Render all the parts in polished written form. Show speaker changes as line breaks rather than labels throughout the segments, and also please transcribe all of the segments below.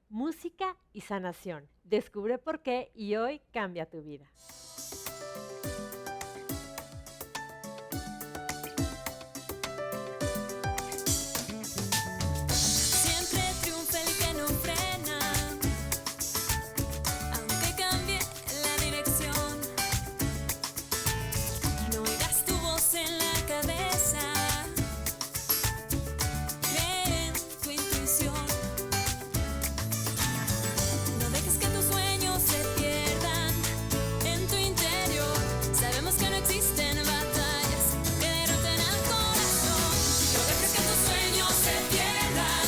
música y sanación. Descubre por qué y hoy cambia tu vida.
Siempre triunfa el que no frena, aunque cambie la dirección. No oigas tu voz en la cabeza, cree en tu intuición. No dejes que tus sueños se pierdan en tu interior. Sabemos que no existen batallas que derroten al corazón. No dejes que tus sueños se pierdan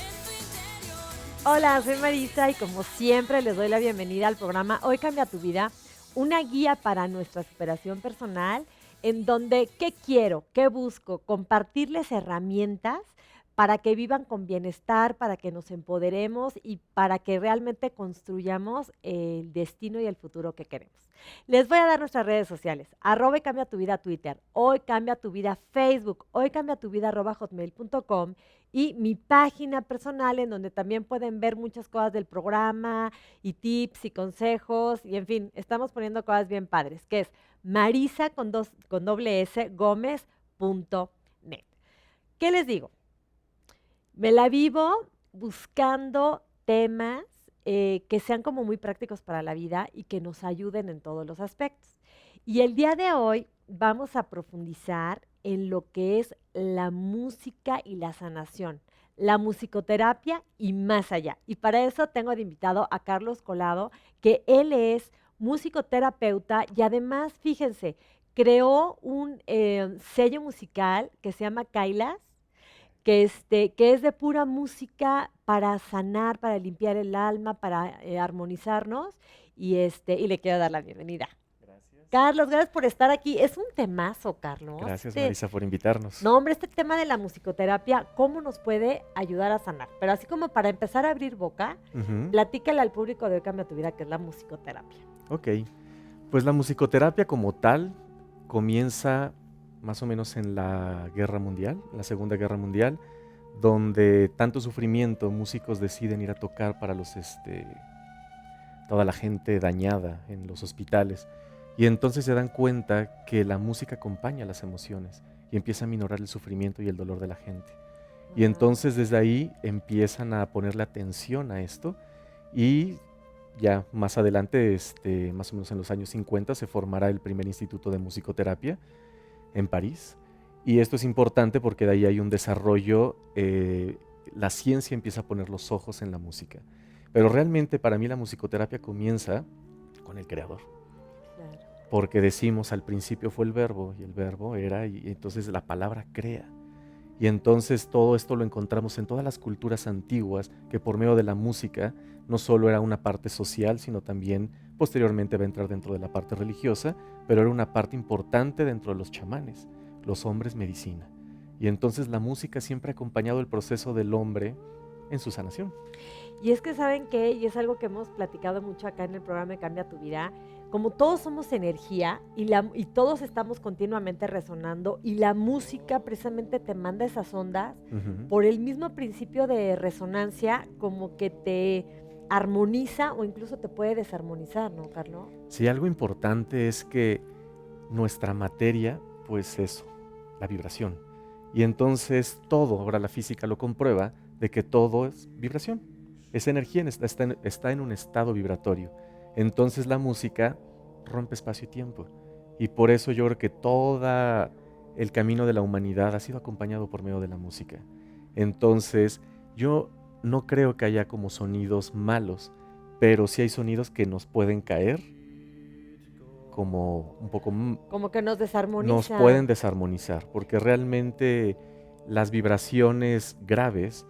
en tu interior.
Hola, soy Marisa y como siempre les doy la bienvenida al programa Hoy Cambia Tu Vida, una guía para nuestra superación personal en donde ¿qué quiero? ¿Qué busco? Compartirles herramientas para que vivan con bienestar, para que nos empoderemos y para que realmente construyamos el destino y el futuro que queremos. Les voy a dar nuestras redes sociales, @Hoy Cambia Tu Vida Twitter, Hoy Cambia Tu Vida Facebook, Hoy Cambia Tu Vida @hotmail.com y mi página personal en donde también pueden ver muchas cosas del programa y tips y consejos y en fin, estamos poniendo cosas bien padres, que es marisa con doble s gómez.net. ¿Qué les digo? Me la vivo buscando temas que sean como muy prácticos para la vida y que nos ayuden en todos los aspectos. Y el día de hoy vamos a profundizar en lo que es la música y la sanación, la musicoterapia y más allá. Y para eso tengo de invitado a Carlos Colado, que él es musicoterapeuta y además, fíjense, creó un sello musical que se llama Kailas, que es de pura música para sanar, para limpiar el alma, para armonizarnos y le quiero dar la bienvenida.
Gracias.
Carlos, gracias por estar aquí. Es un temazo, Carlos.
Gracias, Marisa, por invitarnos.
No, hombre, este tema de la musicoterapia, ¿cómo nos puede ayudar a sanar? Pero así como para empezar a abrir boca,
Ujú.
platícale al público de Hoy Cambia Tu Vida, que es la musicoterapia.
Ok, pues la musicoterapia como tal comienza más o menos en la Guerra Mundial, la Segunda Guerra Mundial, donde tanto sufrimiento, músicos deciden ir a tocar para toda la gente dañada en los hospitales. Y entonces se dan cuenta que la música acompaña las emociones y empieza a minorar el sufrimiento y el dolor de la gente. Y entonces desde ahí empiezan a ponerle atención a esto y ya más adelante, más o menos en los años 50, se formará el primer instituto de musicoterapia en París. Y esto es importante porque de ahí hay un desarrollo, la ciencia empieza a poner los ojos en la música. Pero realmente para mí la musicoterapia comienza con el creador.
Claro.
Porque decimos al principio fue el verbo y el verbo era y entonces la palabra crea. Y entonces todo esto lo encontramos en todas las culturas antiguas que por medio de la música no solo era una parte social, sino también posteriormente va a entrar dentro de la parte religiosa, pero era una parte importante dentro de los chamanes, los hombres medicina. Y entonces la música siempre ha acompañado el proceso del hombre en su sanación.
Y es que saben qué, y es algo que hemos platicado mucho acá en el programa de Cambia Tu Vida, como todos somos energía y todos estamos continuamente resonando y la música precisamente te manda esas ondas
Ujú.
por el mismo principio de resonancia, como que te armoniza o incluso te puede desarmonizar, ¿no, Carlos?
Sí, algo importante es que nuestra materia, pues eso, la vibración. Y entonces todo, ahora la física lo comprueba, de que todo es vibración. Esa energía está en un estado vibratorio. Entonces la música rompe espacio y tiempo. Y por eso yo creo que todo el camino de la humanidad ha sido acompañado por medio de la música. Entonces yo no creo que haya como sonidos malos, pero sí hay sonidos que nos pueden caer como un poco,
Como que nos desarmoniza.
nos pueden desarmonizar, porque realmente las vibraciones graves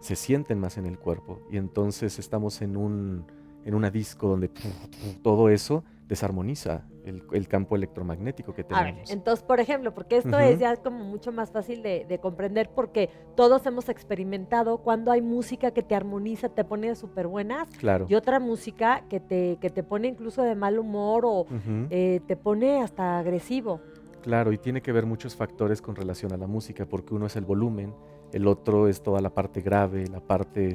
se sienten más en el cuerpo y entonces estamos en una disco donde todo eso desarmoniza el campo electromagnético que
A ver,
tenemos.
entonces, por ejemplo, porque esto
Ujú.
es ya como mucho más fácil de comprender porque todos hemos experimentado cuando hay música que te armoniza, te pone súper buenas
Claro.
y otra música que te pone incluso de mal humor o
Ujú.
te pone hasta agresivo.
Claro, y tiene que ver muchos factores con relación a la música, porque uno es el volumen, el otro es toda la parte grave, la parte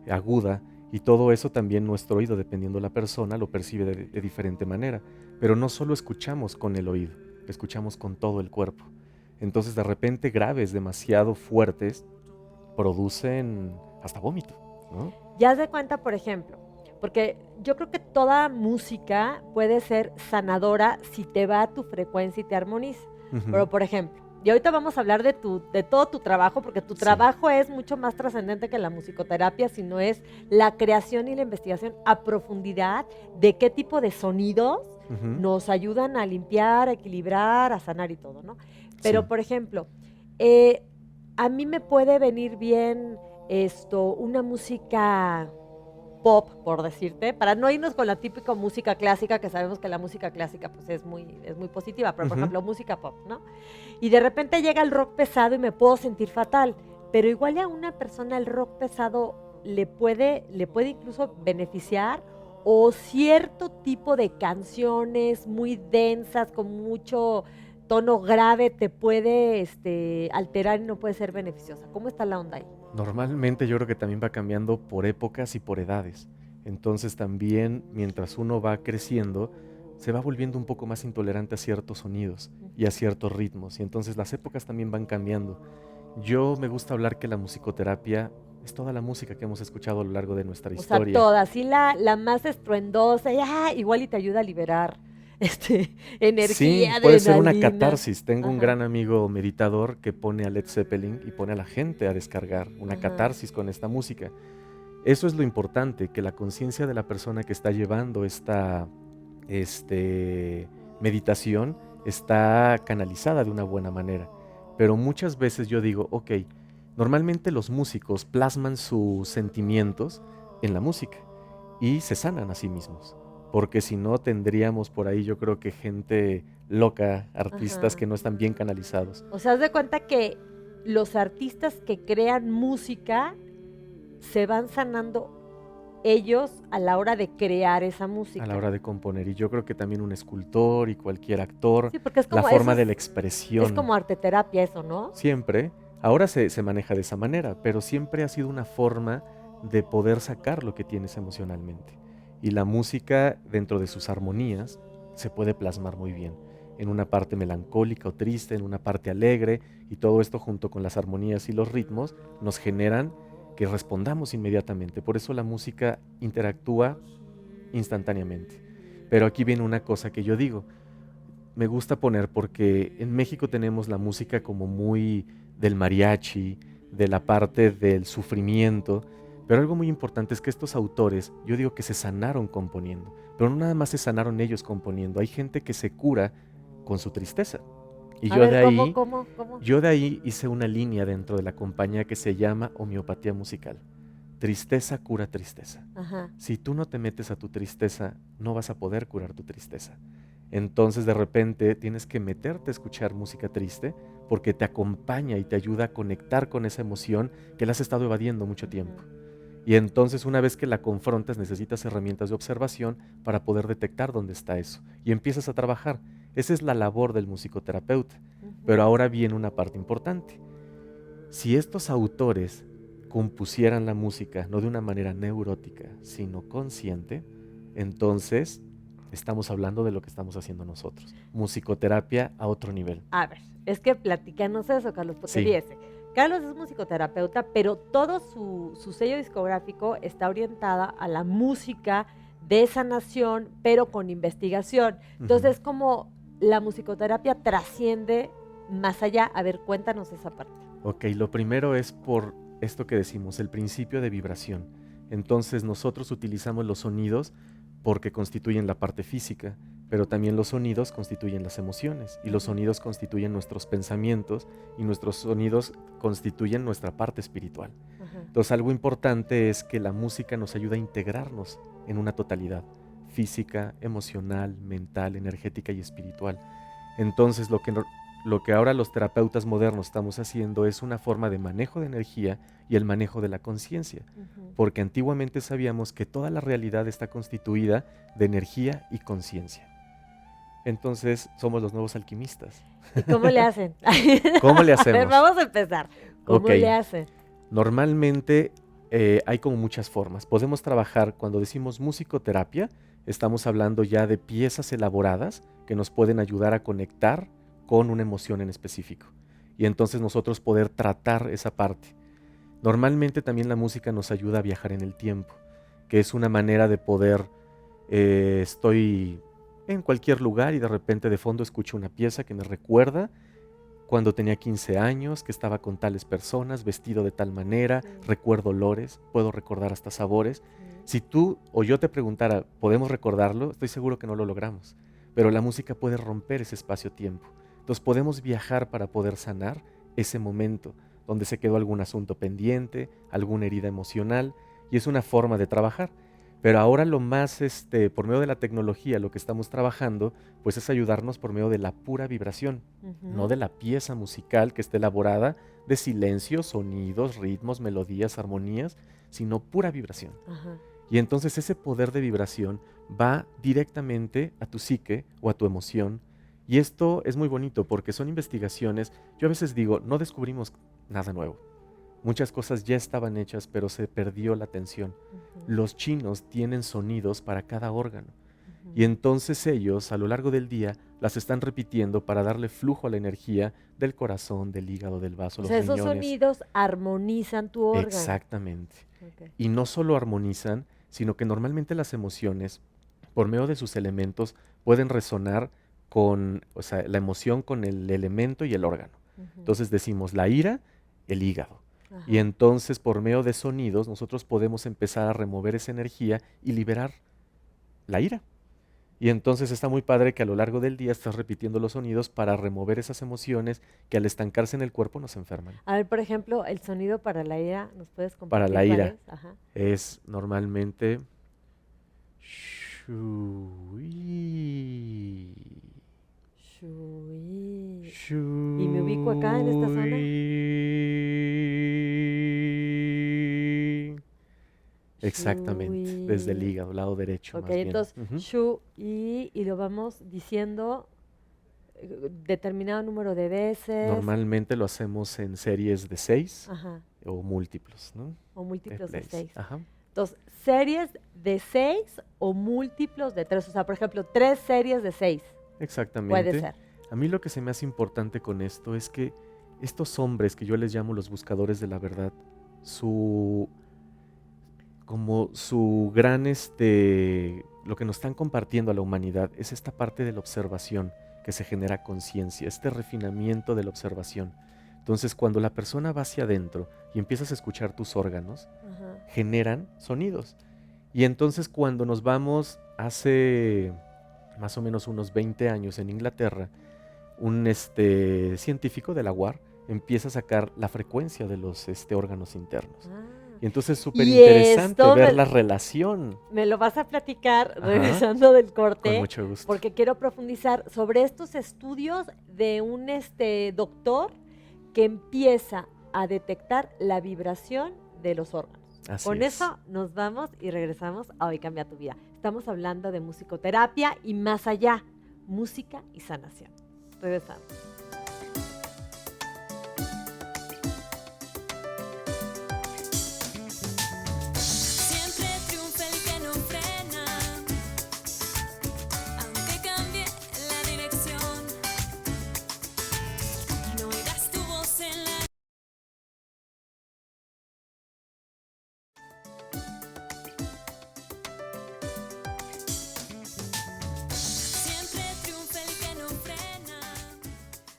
aguda, y todo eso también nuestro oído, dependiendo de la persona, lo percibe de diferente manera. Pero no solo escuchamos con el oído, escuchamos con todo el cuerpo. Entonces de repente graves demasiado fuertes producen hasta vómito, ¿no?
Ya haz de cuenta, por ejemplo, porque yo creo que toda música puede ser sanadora si te va a tu frecuencia y te armoniza. Pero, por ejemplo, y ahorita vamos a hablar de todo tu trabajo, porque tu
Sí.
trabajo es mucho más trascendente que la musicoterapia, sino es la creación y la investigación a profundidad de qué tipo de sonidos
Ujú.
nos ayudan a limpiar, a equilibrar, a sanar y todo, ¿no? Pero,
Sí.
por ejemplo, a mí me puede venir bien una música pop, por decirte, para no irnos con la típica música clásica, que sabemos que la música clásica pues es muy positiva, pero por
Ujú.
ejemplo música pop, ¿no? Y de repente llega el rock pesado y me puedo sentir fatal, pero igual a una persona el rock pesado le puede incluso beneficiar, o cierto tipo de canciones muy densas, con mucho tono grave, te puede alterar y no puede ser beneficiosa. ¿Cómo está la onda ahí?
Normalmente yo creo que también va cambiando por épocas y por edades. Entonces también mientras uno va creciendo, se va volviendo un poco más intolerante a ciertos sonidos y a ciertos ritmos. Y entonces las épocas también van cambiando. Yo me gusta hablar que la musicoterapia es toda la música que hemos escuchado a lo largo de nuestra
O sea,
historia.
toda, así la más estruendosa, igual y te ayuda a liberar
Sí,
energía,
puede ser una
adrenalina.
catarsis. Tengo un
Ajá.
gran amigo meditador que pone a Led Zeppelin y pone a la gente a descargar una
Ajá.
catarsis con esta música. Eso es lo importante, que la conciencia de la persona que está llevando esta meditación está canalizada de una buena manera. Pero muchas veces yo digo, ok, normalmente los músicos plasman sus sentimientos en la música y se sanan a sí mismos. Porque si no tendríamos por ahí yo creo que gente loca, artistas
Ajá.
que no están bien canalizados.
O sea, haz de cuenta que los artistas que crean música se van sanando ellos a la hora de crear esa música.
A la hora de componer. Y yo creo que también un escultor y cualquier actor,
Sí, porque es
la
como
forma
eso
de la
es
expresión.
como arteterapia eso, ¿no?
Siempre, ahora se maneja de esa manera, pero siempre ha sido una forma de poder sacar lo que tienes emocionalmente. Y la música, dentro de sus armonías, se puede plasmar muy bien. En una parte melancólica o triste, en una parte alegre, y todo esto junto con las armonías y los ritmos nos generan que respondamos inmediatamente. Por eso la música interactúa instantáneamente. Pero aquí viene una cosa que yo digo, me gusta poner porque en México tenemos la música como muy del mariachi, de la parte del sufrimiento, pero algo muy importante es que estos autores, yo digo que se sanaron componiendo, pero no nada más se sanaron ellos componiendo, hay gente que se cura con su tristeza. Y
A
yo
ver,
de ahí,
¿cómo?
yo de ahí hice una línea dentro de la compañía que se llama homeopatía musical. Tristeza cura tristeza.
Ajá.
Si tú no te metes a tu tristeza, no vas a poder curar tu tristeza. Entonces de repente tienes que meterte a escuchar música triste porque te acompaña y te ayuda a conectar con esa emoción que la has estado evadiendo mucho tiempo. Y entonces una vez que la confrontas necesitas herramientas de observación para poder detectar dónde está eso. Y empiezas a trabajar. Esa es la labor del musicoterapeuta. Pero ahora viene una parte importante. Si estos autores compusieran la música no de una manera neurótica, sino consciente, entonces estamos hablando de lo que estamos haciendo nosotros. Musicoterapia a otro nivel.
A ver, es que platícanos eso, Carlos, porque
Sí.
fíjese, Carlos es musicoterapeuta, pero todo su sello discográfico está orientada a la música de sanación, pero con investigación. Entonces,
Ujú.
como la musicoterapia trasciende más allá. A ver, cuéntanos esa parte.
Ok, lo primero es por esto que decimos, el principio de vibración. Entonces nosotros utilizamos los sonidos porque constituyen la parte física, pero también los sonidos constituyen las emociones y los sonidos constituyen nuestros pensamientos y nuestros sonidos constituyen nuestra parte espiritual.
Ajá.
Entonces algo importante es que la música nos ayuda a integrarnos en una totalidad física, emocional, mental, energética y espiritual. Entonces lo que ahora los terapeutas modernos estamos haciendo es una forma de manejo de energía y el manejo de la conciencia, porque antiguamente sabíamos que toda la realidad está constituida de energía y conciencia. Entonces somos los nuevos alquimistas.
¿Y cómo le hacen?
¿Cómo le
A ver,
hacemos?
vamos a empezar. ¿Cómo
Ok.
le hacen?
Normalmente hay como muchas formas. Podemos trabajar, cuando decimos musicoterapia, estamos hablando ya de piezas elaboradas que nos pueden ayudar a conectar con una emoción en específico. Y entonces nosotros poder tratar esa parte. Normalmente también la música nos ayuda a viajar en el tiempo, que es una manera de poder, estoy en cualquier lugar y de repente de fondo escucho una pieza que me recuerda cuando tenía 15 años, que estaba con tales personas, vestido de tal manera, recuerdo olores, puedo recordar hasta sabores. Si tú o yo te preguntara, ¿podemos recordarlo? Estoy seguro que no lo logramos, pero la música puede romper ese espacio-tiempo. Entonces podemos viajar para poder sanar ese momento donde se quedó algún asunto pendiente, alguna herida emocional, y es una forma de trabajar. Pero ahora lo más, por medio de la tecnología, lo que estamos trabajando, pues es ayudarnos por medio de la pura vibración, no de la pieza musical que esté elaborada de silencios, sonidos, ritmos, melodías, armonías, sino pura vibración.
Ajá.
Y entonces ese poder de vibración va directamente a tu psique o a tu emoción. Y esto es muy bonito porque son investigaciones. Yo a veces digo, no descubrimos nada nuevo. Muchas cosas ya estaban hechas, pero se perdió la atención. Los chinos tienen sonidos para cada órgano. Y entonces ellos, a lo largo del día, las están repitiendo para darle flujo a la energía del corazón, del hígado, del vaso,
O
los
sea, esos
riñones.
sonidos armonizan tu órgano.
Exactamente.
Ok.
Y no solo armonizan, sino que normalmente las emociones, por medio de sus elementos, pueden resonar con, o sea, la emoción con el elemento y el órgano. Entonces decimos la ira, el hígado.
Ajá.
Y entonces por medio de sonidos nosotros podemos empezar a remover esa energía y liberar la ira. Y entonces está muy padre que a lo largo del día estás repitiendo los sonidos para remover esas emociones que al estancarse en el cuerpo nos enferman.
A ver, por ejemplo, el sonido para la ira, ¿nos puedes
Para
compartir
la
cuál
ira
es? Ajá.
es normalmente shui.
Shui.
Shui.
¿Y me ubico acá en esta zona?
Exactamente, desde el
Shui.
hígado, lado derecho
Ok,
más bien.
entonces,
Ujú.
shu y lo vamos diciendo determinado número de veces.
Normalmente lo hacemos en series de 6
Ajá.
o múltiplos, ¿no?
O múltiplos de
plays.
6.
Ajá.
Entonces, series de 6 o múltiplos de 3. O sea, por ejemplo, 3 series de 6.
Exactamente.
Puede ser.
A mí lo que se me hace importante con esto es que estos hombres que yo les llamo los buscadores de la verdad, su gran, lo que nos están compartiendo a la humanidad es esta parte de la observación que se genera conciencia, este refinamiento de la observación. Entonces, cuando la persona va hacia adentro y empiezas a escuchar tus órganos,
Ajá.
generan sonidos. Y entonces cuando nos vamos hace más o menos unos 20 años en Inglaterra, un científico de la UAR empieza a sacar la frecuencia de los órganos internos.
Ah.
Y entonces es súper
Y
interesante
esto
ver la relación.
me lo vas a platicar
Ajá.
regresando del
Con
corte,
mucho gusto.
porque quiero profundizar sobre estos estudios de un doctor que empieza a detectar la vibración de los órganos.
Así
Con
es.
eso nos vamos y regresamos a Hoy Cambia Tu Vida. Estamos hablando de musicoterapia y más allá, música y sanación. Regresamos.
Siempre triunfa el que no frena, aunque cambie la dirección. No oirás tu voz en la... Siempre triunfa el que no frena.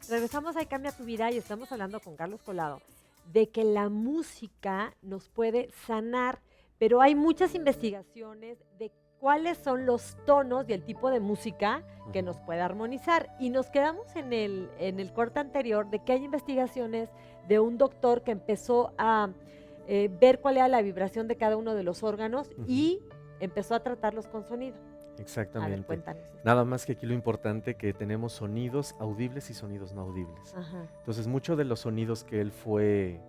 Regresamos a Hoy Cambia Tu Vida y estamos hablando con Carlos Collado de que la música nos puede sanar, pero hay muchas investigaciones de cuáles son los tonos y el tipo de música que nos puede armonizar. Y nos quedamos en el corte anterior de que hay investigaciones de un doctor que empezó a ver cuál era la vibración de cada uno de los órganos y empezó a tratarlos con sonido. A ver,
Exactamente.
cuéntanos.
Nada más que aquí lo importante que tenemos sonidos audibles y sonidos no audibles.
Ajá.
Entonces, muchos de los sonidos que él fue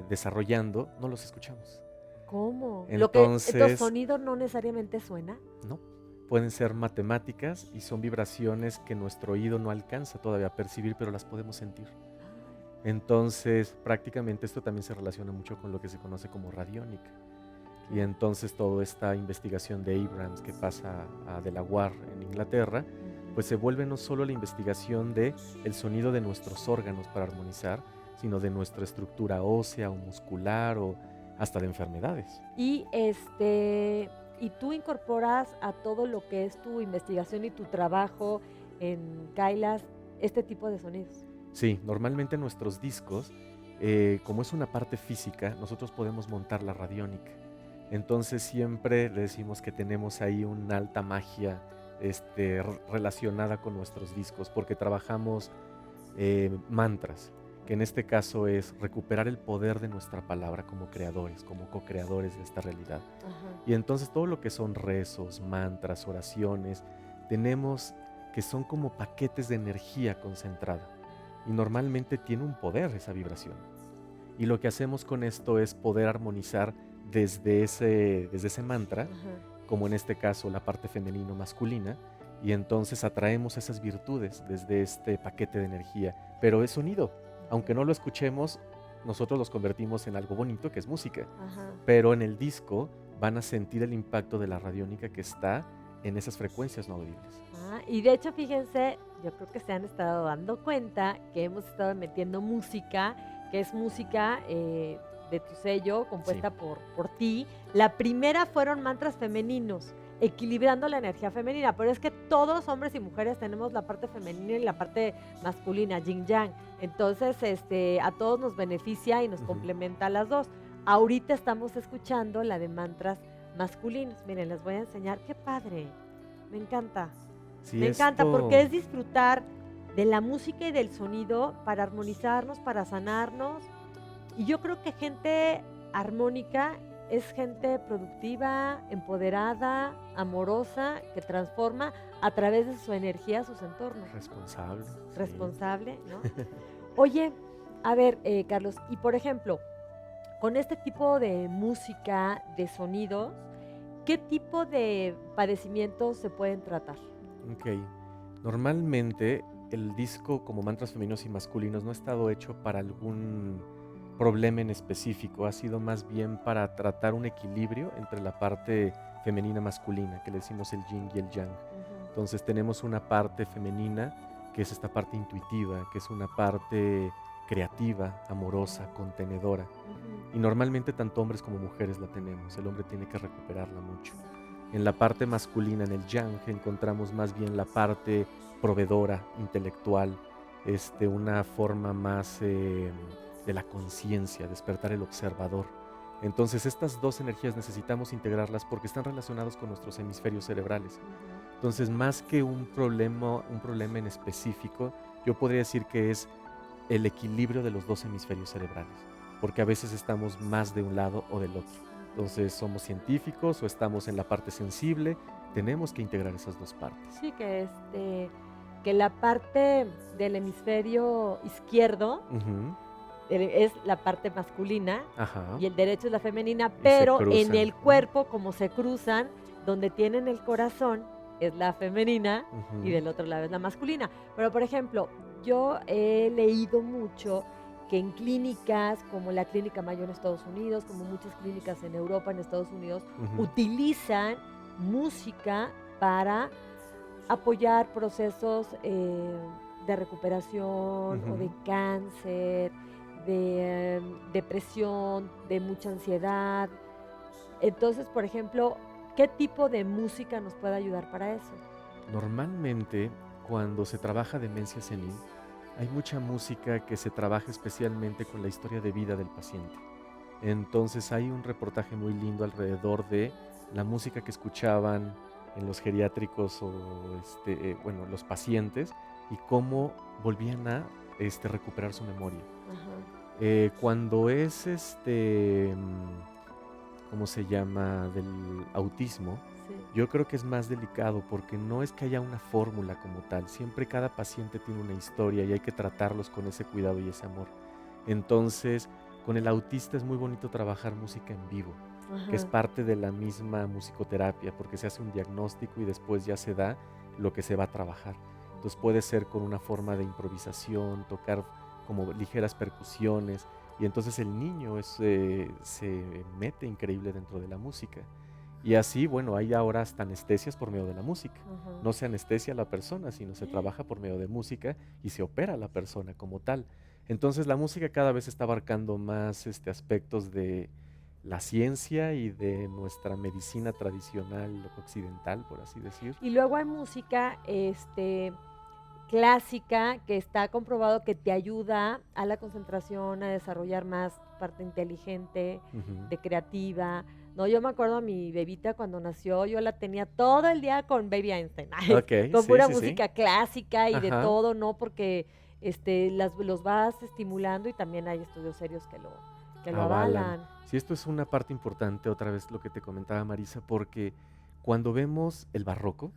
desarrollando no los escuchamos.
¿Cómo?
Entonces-
¿Los sonidos no necesariamente suena?
¿No? Pueden ser matemáticas y son vibraciones que nuestro oído no alcanza todavía a percibir, pero las podemos sentir. Entonces, prácticamente esto también se relaciona mucho con lo que se conoce como radiónica. Y entonces toda esta investigación de Abrams que pasa a Delaware en Inglaterra, pues se vuelve no solo la investigación de el sonido de nuestros órganos para armonizar, sino de nuestra estructura ósea o muscular o hasta de enfermedades.
Y tú incorporas a todo lo que es tu investigación y tu trabajo en Kailas este tipo de sonidos.
Sí, normalmente en nuestros discos, como es una parte física, nosotros podemos montar la radiónica. Entonces siempre le decimos que tenemos ahí una alta magia relacionada con nuestros discos, porque trabajamos mantras, que en este caso es recuperar el poder de nuestra palabra como creadores, como co-creadores de esta realidad.
Ajá.
Y entonces todo lo que son rezos, mantras, oraciones, tenemos que son como paquetes de energía concentrada. Y normalmente tiene un poder esa vibración. Y lo que hacemos con esto es poder armonizar desde ese mantra,
Ajá.
como en este caso la parte femenino-masculina, y entonces atraemos esas virtudes desde este paquete de energía. Pero es sonido. Aunque no lo escuchemos, nosotros los convertimos en algo bonito, que es música.
Ajá.
Pero en el disco van a sentir el impacto de la radiónica que está en esas frecuencias no audibles.
Y de hecho, fíjense, yo creo que se han estado dando cuenta que hemos estado metiendo música, que es música de tu sello, compuesta por ti. La primera fueron mantras femeninos, equilibrando la energía femenina, pero es que todos, hombres y mujeres, tenemos la parte femenina y la parte masculina, yin yang. Entonces, a todos nos beneficia y nos complementa a las dos. Ahorita estamos escuchando la de mantras masculinos. Miren, les voy a enseñar. ¡Qué padre! Me encanta.
Sí,
Me encanta porque es disfrutar de la música y del sonido para armonizarnos, para sanarnos. Y yo creo que gente armónica es gente productiva, empoderada, amorosa, que transforma a través de su energía sus entornos.
Responsable.
Responsable, ¿no? Oye, a ver, Carlos, y por ejemplo, con este tipo de música, de sonidos, ¿qué tipo de padecimientos se pueden tratar?
Ok. Normalmente el disco como mantras femeninos y masculinos no ha estado hecho para algún problema en específico, ha sido más bien para tratar un equilibrio entre la parte femenina masculina, que le decimos el yin y el yang. Entonces tenemos una parte femenina, que es esta parte intuitiva, que es una parte creativa, amorosa, contenedora. Y normalmente tanto hombres como mujeres la tenemos, el hombre tiene que recuperarla mucho. En la parte masculina, en el yang, encontramos más bien la parte proveedora, intelectual, una forma más de la conciencia, despertar el observador. Entonces estas dos energías necesitamos integrarlas porque están relacionados con nuestros hemisferios cerebrales. Entonces, más que un problema en específico, yo podría decir que es el equilibrio de los dos hemisferios cerebrales, porque a veces estamos más de un lado o del otro. Entonces somos científicos o estamos en la parte sensible, tenemos que integrar esas dos partes.
Sí, que la parte del hemisferio izquierdo es la parte masculina.
Ajá.
Y el derecho es la femenina, pero en el
cruzan.
cuerpo, como se cruzan, donde tienen el corazón es la femenina y del otro lado es la masculina. Pero, por ejemplo, yo he leído mucho que en clínicas como la Clínica Mayo en Estados Unidos, como muchas clínicas en Europa, en Estados Unidos, utilizan música para apoyar procesos de recuperación o de cáncer, de depresión, de mucha ansiedad. Entonces, por ejemplo, ¿qué tipo de música nos puede ayudar para eso?
Normalmente, cuando se trabaja demencia senil, hay mucha música que se trabaja especialmente con la historia de vida del paciente. Entonces hay un reportaje muy lindo alrededor de la música que escuchaban en los geriátricos o los pacientes y cómo volvían a recuperar su memoria. Cuando es ¿cómo se llama? Del autismo, yo creo que es más delicado porque no es que haya una fórmula como tal, siempre cada paciente tiene una historia y hay que tratarlos con ese cuidado y ese amor. Entonces, con el autista es muy bonito trabajar música en vivo, que es parte de la misma musicoterapia, porque se hace un diagnóstico y después ya se da lo que se va a trabajar. Entonces puede ser con una forma de improvisación, tocar como ligeras percusiones, y entonces el niño se mete increíble dentro de la música. Y así, bueno, hay ahora hasta anestesias por medio de la música.
Ajá.
No se anestesia a la persona, sino se trabaja por medio de música y se opera a la persona como tal. Entonces la música cada vez está abarcando más aspectos de la ciencia y de nuestra medicina tradicional occidental, por así decir.
Y luego hay música, clásica, que está comprobado que te ayuda a la concentración, a desarrollar más tu parte inteligente,
Ujú.
de creativa. No, yo me acuerdo a mi bebita cuando nació, yo la tenía todo el día con Baby Einstein,
Ok,
con
sí,
pura
sí, sí.
música clásica y de
Ajá.
todo, ¿no? Porque los vas estimulando y también hay estudios serios que lo
Avalan.
avalan.
Sí, esto es una parte importante, otra vez lo que te comentaba Marisa, porque cuando vemos el barroco,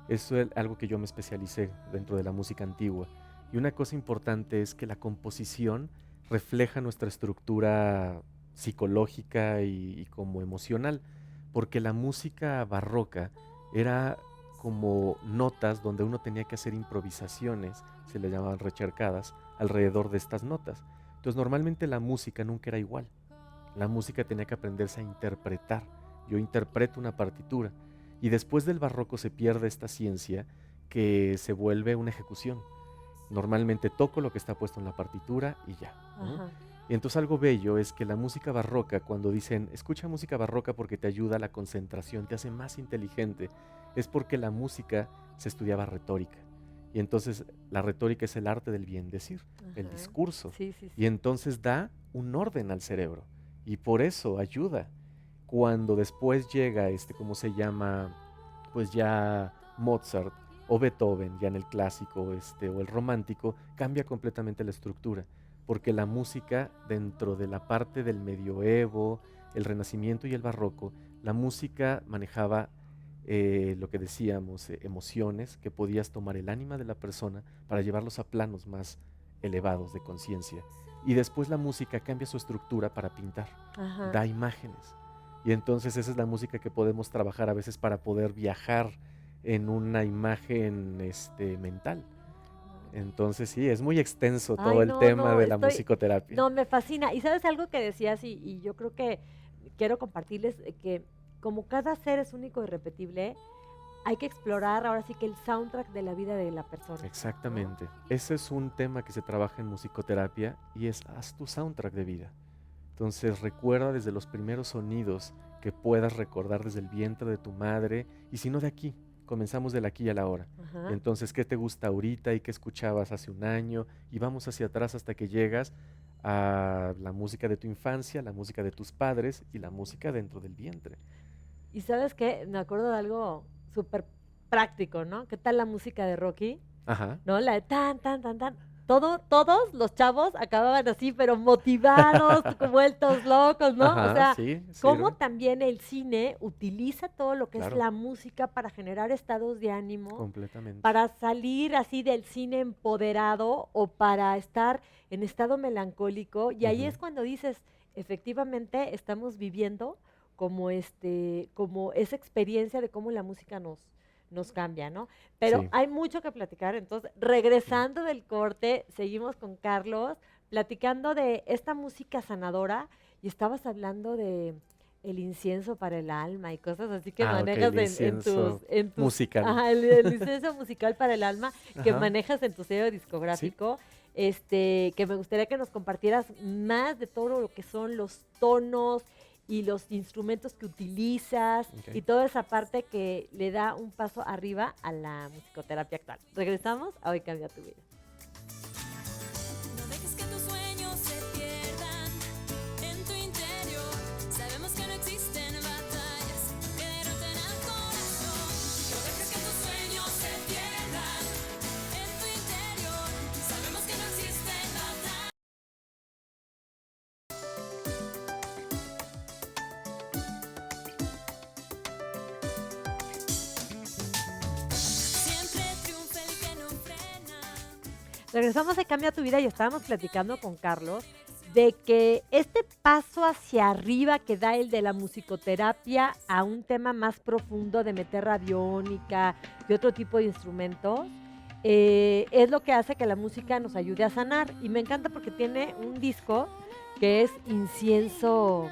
eso es algo que yo me especialicé dentro de la música antigua. Y una cosa importante es que la composición refleja nuestra estructura psicológica y como emocional, porque la música barroca era como notas donde uno tenía que hacer improvisaciones, se le llamaban rechercadas, alrededor de estas notas. Entonces normalmente la música nunca era igual. La música tenía que aprenderse a interpretar. Yo interpreto una partitura y después del barroco se pierde esta ciencia que se vuelve una ejecución. Normalmente toco lo que está puesto en la partitura y ya, ¿no?
Ajá.
Y entonces algo bello es que la música barroca, cuando dicen escucha música barroca porque te ayuda a la concentración, te hace más inteligente, es porque la música se estudiaba retórica. Y entonces la retórica es el arte del bien decir, el
Ajá.
discurso.
Sí, sí,
Y
sí.
entonces da un orden al cerebro. Y por eso ayuda. Cuando después llega ¿cómo se llama? Pues ya Mozart o Beethoven, ya en el clásico o el romántico, cambia completamente la estructura, porque la música dentro de la parte del medioevo, el renacimiento y el barroco, la música manejaba lo que decíamos, emociones, que podías tomar el ánima de la persona para llevarlos a planos más elevados de conciencia. Y después la música cambia su estructura para pintar,
Ajá.
da imágenes. Y entonces esa es la música que podemos trabajar a veces para poder viajar en una imagen mental. Entonces sí, es muy extenso todo
Ay,
el
no,
tema
no,
de la musicoterapia.
no, me fascina. Y sabes algo que decías, y yo creo que quiero compartirles que como cada ser es único y repetible, hay que explorar ahora sí que el soundtrack de la vida de la persona, ¿no?
Exactamente. Ese es un tema que se trabaja en musicoterapia y es haz tu soundtrack de vida. Entonces recuerda desde los primeros sonidos que puedas recordar desde el vientre de tu madre y si no de aquí, comenzamos del aquí y a la hora.
Ajá.
Entonces, ¿qué te gusta ahorita y qué escuchabas hace un año? Y vamos hacia atrás hasta que llegas a la música de tu infancia, la música de tus padres y la música dentro del vientre.
Y sabes qué, me acuerdo de algo súper práctico, ¿no? ¿Qué tal la música de Rocky?
Ajá.
¿No? La de tan, tan, tan, tan. Todos los chavos acababan así, pero motivados, vueltos locos, ¿no? O
Ajá,
sea,
sí,
cómo
sirve.
también el cine utiliza todo lo que es
Claro,
la música para generar estados de ánimo,
completamente.
para salir así del cine empoderado o para estar en estado melancólico. Y ahí
Ujú.
es cuando dices, efectivamente, estamos viviendo como esa experiencia de cómo la música nos cambia, ¿no? Pero
Sí.
hay mucho que platicar. Entonces,
Mm.
regresando del corte, seguimos con Carlos, platicando de esta música sanadora y estabas hablando de el incienso para el alma y cosas así que
Ah, ok, el
manejas
incienso musical.
ajá, el incienso musical para el alma que
Ajá,
manejas en tu sello
sí.
discográfico, que me gustaría que nos compartieras más de todo lo que son los tonos y los instrumentos que utilizas
Ok.
y toda esa parte que le da un paso arriba a la musicoterapia actual. Regresamos a Hoy Cambia Tu Vida.
No dejes que tus sueños se pierdan en tu interior. Sabemos que no existen batallas que derroten al corazón. No dejes que tus sueños se pierdan en tu interior. Sabemos que no existen batallas. Siempre triunfa el que no frena.
Regresamos a Cambia Tu Vida y estábamos platicando con Carlos de que este paso hacia arriba que da el de la musicoterapia a un tema más profundo de meter radiónica y otro tipo de instrumentos, es lo que hace que la música nos ayude a sanar. Y me encanta porque tiene un disco que es incienso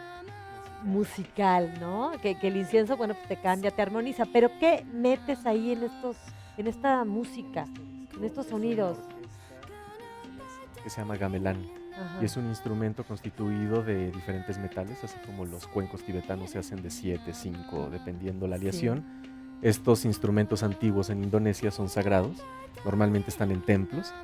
musical, ¿no? Que el incienso, bueno, pues te cambia, te armoniza. Pero ¿qué metes ahí en esta música, en estos sonidos?
Que se llama gamelán.
Ajá.
Y es un instrumento constituido de diferentes metales, así como los cuencos tibetanos se hacen de 7, 5, dependiendo la aleación. Estos instrumentos antiguos en Indonesia son sagrados, normalmente están en templos,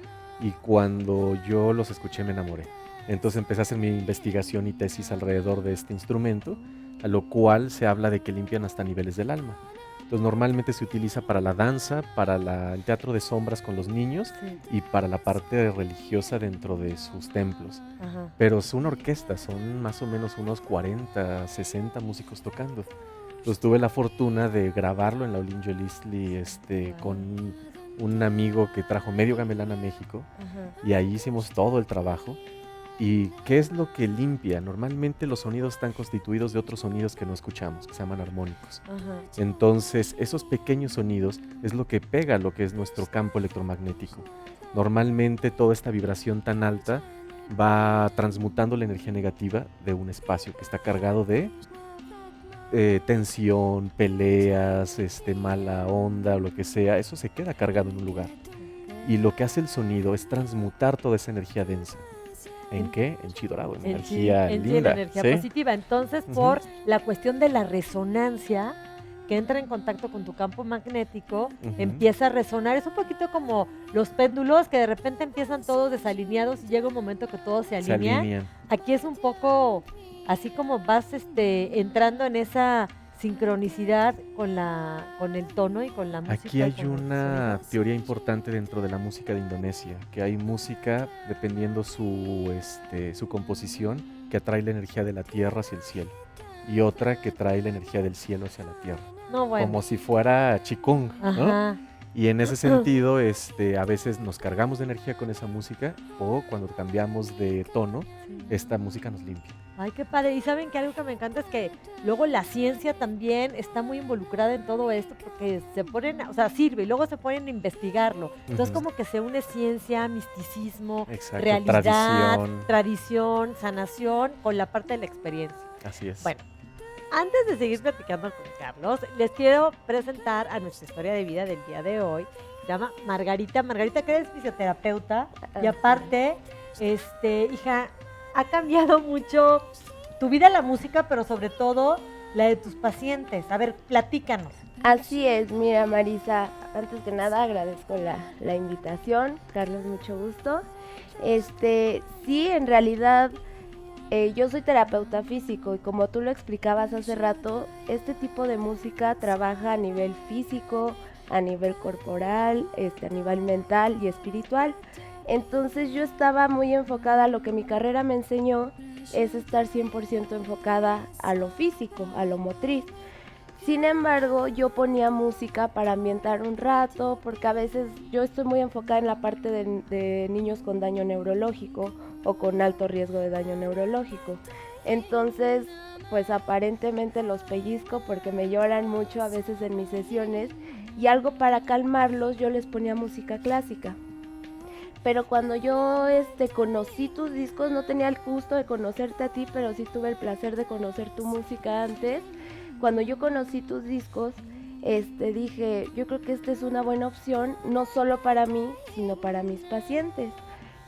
y cuando yo los escuché me enamoré. Entonces empecé a hacer mi investigación y tesis alrededor de este instrumento, a lo cual se habla de que limpian hasta niveles del alma. Entonces normalmente se utiliza para la danza, para el teatro de sombras con los niños
Sí.
y para la parte religiosa dentro de sus templos.
Ajá.
Pero es una orquesta, son más o menos unos 40, 60 músicos tocando. Entonces tuve la fortuna de grabarlo en la Olinjolisli con un amigo que trajo medio gamelán a México,
Ajá.
y ahí hicimos todo el trabajo. ¿Y qué es lo que limpia? Normalmente los sonidos están constituidos de otros sonidos que no escuchamos, que se llaman armónicos.
Ajá.
Entonces, esos pequeños sonidos es lo que pega lo que es nuestro campo electromagnético. Normalmente toda esta vibración tan alta va transmutando la energía negativa de un espacio que está cargado de tensión, peleas, mala onda o lo que sea. Eso se queda cargado en un lugar. Y lo que hace el sonido es transmutar toda esa energía densa. ¿En qué? En chi dorado, en energía
en
linda.
energía
¿sí?
positiva. Entonces,
Ujú.
por la cuestión de la resonancia que entra en contacto con tu campo magnético,
Ujú.
empieza a resonar. Es un poquito como los péndulos que de repente empiezan todos desalineados y llega un momento que todos se
Se
alinean.
alinean.
Aquí es un poco así como vas entrando en esa sincronicidad con el tono y con la música.
Aquí hay
con los
una
sonidos.
teoría importante dentro de la música de Indonesia, que hay música, dependiendo su composición, que atrae la energía de la tierra hacia el cielo, y otra que trae la energía del cielo hacia la tierra,
No, bueno.
como si fuera Qigong, ¿no?
Ajá.
Y en ese sentido, a veces nos cargamos de energía con esa música, o cuando cambiamos de tono,
Sí.
esta música nos limpia.
Ay, qué padre. Y saben que algo que me encanta es que luego la ciencia también está muy involucrada en todo esto porque se ponen, o sea, sirve y luego se ponen a investigarlo. Entonces
Ujú.
como que se une ciencia, misticismo,
Exacto,
realidad,
tradición.
tradición, sanación con la parte de la experiencia.
Así es.
Bueno, antes de seguir platicando con Carlos, les quiero presentar a nuestra historia de vida del día de hoy. Se llama Margarita. Margarita, que eres fisioterapeuta y aparte, hija, ha cambiado mucho tu vida en la música, pero sobre todo la de tus pacientes. A ver, platícanos.
Así es, mira Marisa, antes que nada agradezco la invitación, Carlos, mucho gusto. Sí, en realidad yo soy terapeuta físico y como tú lo explicabas hace rato, este tipo de música trabaja a nivel físico, a nivel corporal, a nivel mental y espiritual. Entonces yo estaba muy enfocada a lo que mi carrera me enseñó, es estar 100% enfocada a lo físico, a lo motriz. Sin embargo, yo ponía música para ambientar un rato, porque a veces yo estoy muy enfocada en la parte de niños con daño neurológico o con alto riesgo de daño neurológico. Entonces, pues aparentemente los pellizco porque me lloran mucho a veces en mis sesiones y algo para calmarlos yo les ponía música clásica. Pero cuando yo conocí tus discos, no tenía el gusto de conocerte a ti, pero sí tuve el placer de conocer tu música antes. Cuando yo conocí tus discos, dije, yo creo que esta es una buena opción, no solo para mí, sino para mis pacientes.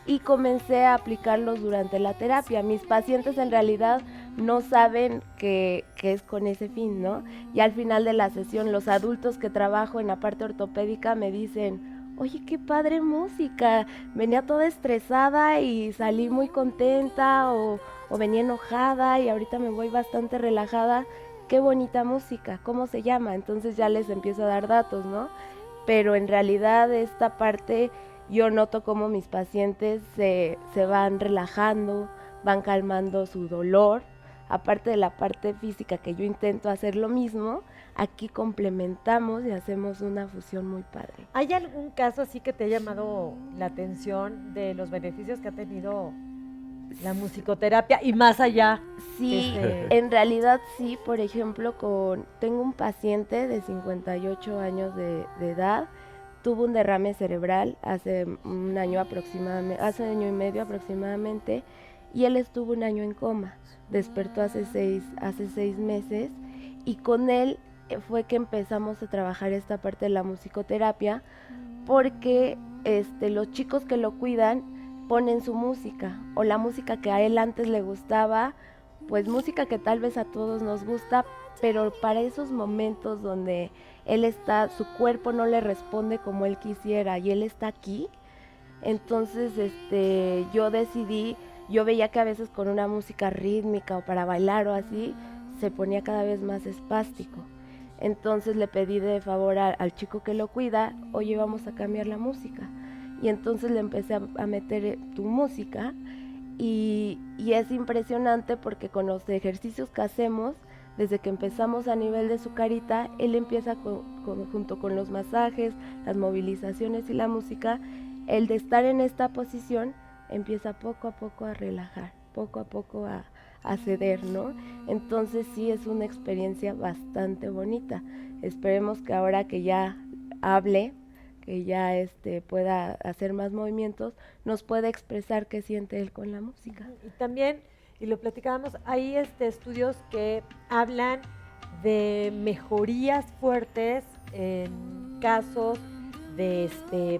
Y comencé a aplicarlos durante la terapia. Mis pacientes en realidad no saben que es con ese fin, ¿no? Y al final de la sesión, los adultos que trabajo en la parte ortopédica me dicen, oye, qué padre música, venía toda estresada y salí muy contenta o venía enojada y ahorita me voy bastante relajada. Qué bonita música, ¿cómo se llama? Entonces ya les empiezo a dar datos, ¿no? Pero en realidad esta parte yo noto cómo mis pacientes se van relajando, van calmando su dolor. Aparte de la parte física que yo intento hacer lo mismo, aquí complementamos y hacemos una fusión muy padre.
¿Hay algún caso así que te ha llamado la atención de los beneficios que ha tenido la musicoterapia y más allá?
Sí, en realidad sí. Por ejemplo, tengo un paciente de 58 años de edad tuvo un derrame cerebral hace un año aproximadamente, hace año y medio aproximadamente, y él estuvo un año en coma. Despertó hace 6 meses, y con él fue que empezamos a trabajar esta parte de la musicoterapia, porque los chicos que lo cuidan ponen su música, o la música que a él antes le gustaba, pues música que tal vez a todos nos gusta, pero para esos momentos donde él está, su cuerpo no le responde como él quisiera y él está aquí, entonces yo decidí, yo veía que a veces con una música rítmica o para bailar o así, se ponía cada vez más espástico. Entonces le pedí de favor al chico que lo cuida, oye, vamos a cambiar la música. Y entonces le empecé a meter tu música, y es impresionante porque con los ejercicios que hacemos, desde que empezamos a nivel de su carita, él empieza junto con los masajes, las movilizaciones y la música, el de estar en esta posición empieza poco a poco a relajar, poco a poco a ceder, ¿no? Entonces sí es una experiencia bastante bonita. Esperemos que ahora que ya hable, que ya pueda hacer más movimientos, nos pueda expresar qué siente él con la música.
Y también, y lo platicábamos, hay estudios que hablan de mejorías fuertes en casos de,